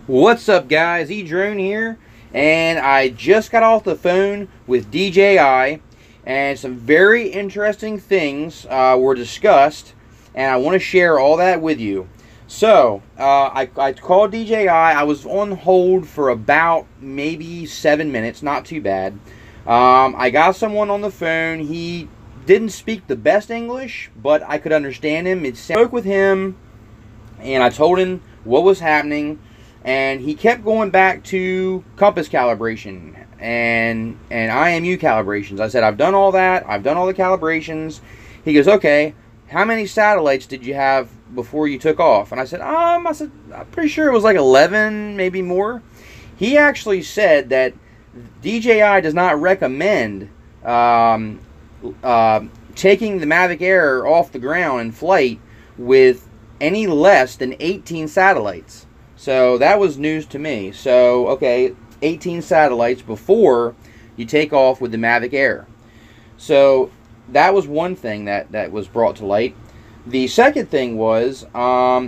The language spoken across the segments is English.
What's up, guys? Edrone here, and I just got off the phone with DJI, and some very interesting things were discussed, and I want to share all that with you. So, I called DJI. I was on hold for about maybe 7 minutes, not too bad. I got someone on the phone. He didn't speak the best English, but I could understand him. I spoke with him, and I told him what was happening. And he kept going back to compass calibration and IMU calibrations. I said, I've done all that. I've done all the calibrations. He goes, okay, how many satellites did you have before you took off? And I said, I'm pretty sure it was like 11, maybe more. He actually said that DJI does not recommend taking the Mavic Air off the ground in flight with any less than 18 satellites. So that was news to me. So, okay, 18 satellites before you take off with the Mavic Air. So that was one thing that was brought to light. The second thing was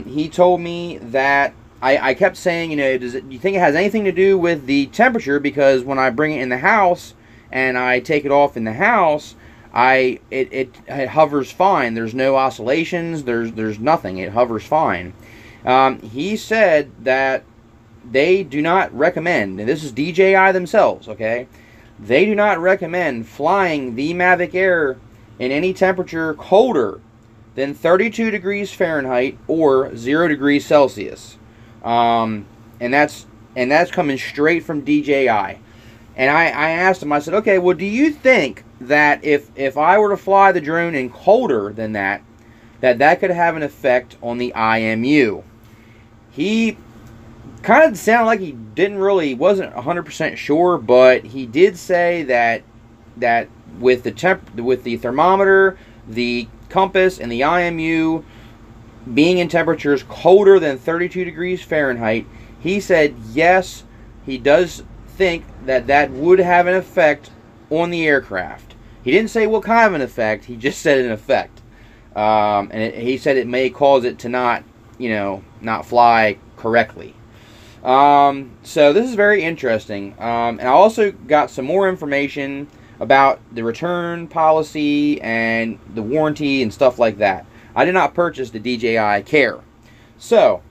he told me that I kept saying, do you think it has anything to do with the temperature? Because when I bring it in the house and I take it off in the house, it hovers fine. There's no oscillations. There's nothing. It hovers fine. He said that they do not recommend, and this is DJI themselves, okay? They do not recommend flying the Mavic Air in any temperature colder than 32 degrees Fahrenheit or 0 degrees Celsius. And that's coming straight from DJI. And I asked him, I said, okay, well, do you think that if I were to fly the drone in colder than that could have an effect on the IMU? He kind of sounded like he wasn't 100% sure, but he did say that with the thermometer, the compass, and the IMU being in temperatures colder than 32 degrees Fahrenheit, he said yes, he does think that would have an effect on the aircraft. He didn't say what kind of an effect, he just said an effect. He said it may cause it to not fly correctly. So this is very interesting. And I also got some more information about the return policy and the warranty and stuff like that. I did not purchase the DJI Care. So,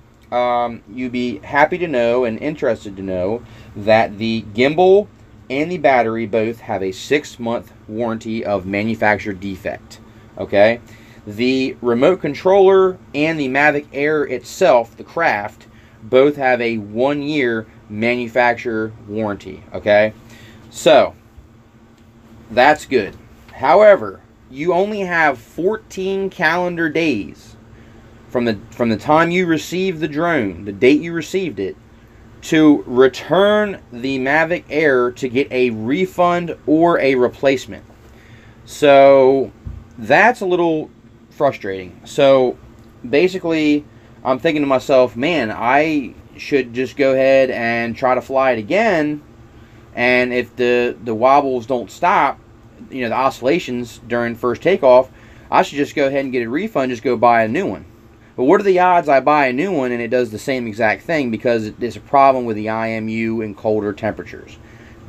you'd be happy to know and interested to know that the gimbal and the battery both have a 6-month warranty of manufacturer defect. Okay? The remote controller and the Mavic Air itself, the craft, both have a 1-year manufacturer warranty. Okay? So, that's good. However, you only have 14 calendar days from the time you receive the drone, the date you received it, to return the Mavic Air to get a refund or a replacement. So that's a little frustrating. So basically, I'm thinking to myself, man, I should just go ahead and try to fly it again, and if the wobbles don't stop, the oscillations during first takeoff, I should just go ahead and get a refund, just go buy a new one. But what are the odds I buy a new one and it does the same exact thing because there's a problem with the IMU in colder temperatures?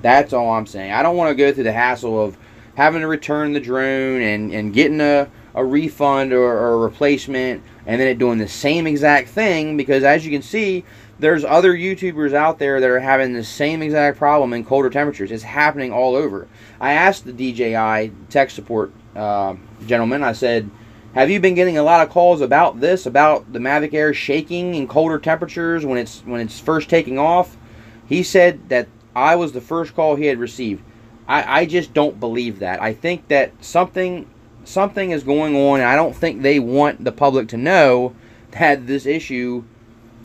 That's all I'm saying. I don't want to go through the hassle of having to return the drone and getting a refund or a replacement and then it doing the same exact thing, because as you can see, there's other YouTubers out there that are having the same exact problem in colder temperatures. It's happening all over. I asked the DJI tech support gentleman, I said, have you been getting a lot of calls about this, about the Mavic Air shaking in colder temperatures when it's first taking off? He said that I was the first call he had received. I just don't believe that. I think that something is going on, and I don't think they want the public to know that this issue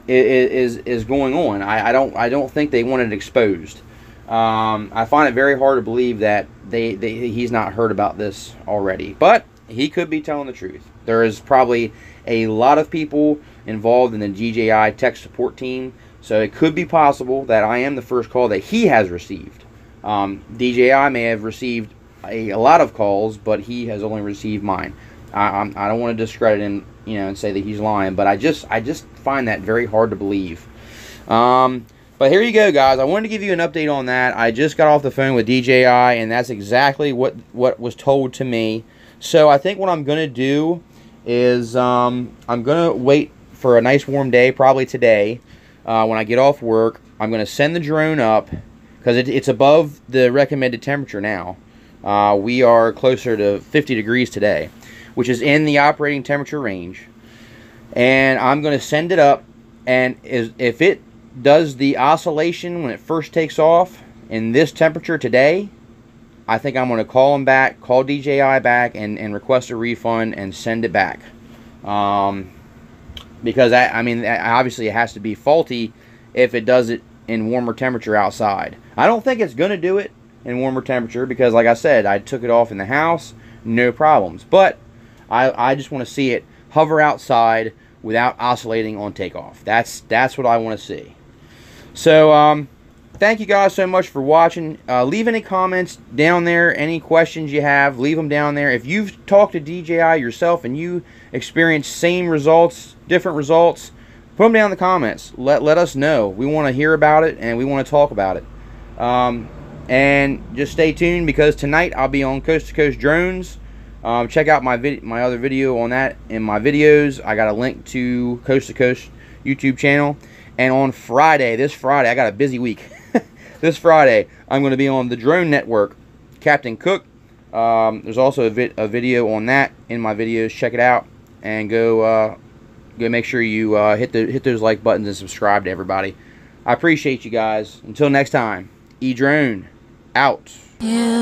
is going on. I don't think they want it exposed. I find it very hard to believe that he's not heard about this already, but he could be telling the truth. There is probably a lot of people involved in the DJI tech support team, so it could be possible that I am the first call that he has received. DJI may have received a lot of calls, but he has only received mine. I don't want to discredit him, and say that he's lying, but I just find that very hard to believe. But here you go, guys. I wanted to give you an update on that. I just got off the phone with DJI, and that's exactly what was told to me. So I think what I'm going to do is I'm going to wait for a nice warm day, probably today, when I get off work. I'm going to send the drone up, because it's above the recommended temperature now. We are closer to 50 degrees today, which is in the operating temperature range. And I'm going to send it up, and if it does the oscillation when it first takes off in this temperature today, I think I'm going to call them back, call DJI back, and request a refund and send it back. Because, I mean, obviously it has to be faulty if it does it in warmer temperature outside. I don't think it's going to do it in warmer temperature because, like I said, I took it off in the house, no problems. But I just want to see it hover outside without oscillating on takeoff. That's what I want to see. So, thank you guys so much for watching. Leave any comments down there. Any questions you have, leave them down there. If you've talked to DJI yourself and you experienced same results, different results, put them down in the comments. Let us know. We want to hear about it and we want to talk about it. And just stay tuned, because tonight I'll be on Coast to Coast Drones. Check out my other video on that in my videos. I got a link to Coast YouTube channel. And on Friday, this Friday, I got a busy week. This Friday, I'm going to be on the Drone Network, Captain Cook. There's also a video on that in my videos. Check it out and go make sure you hit those like buttons and subscribe to everybody. I appreciate you guys. Until next time, edrone out. Yeah.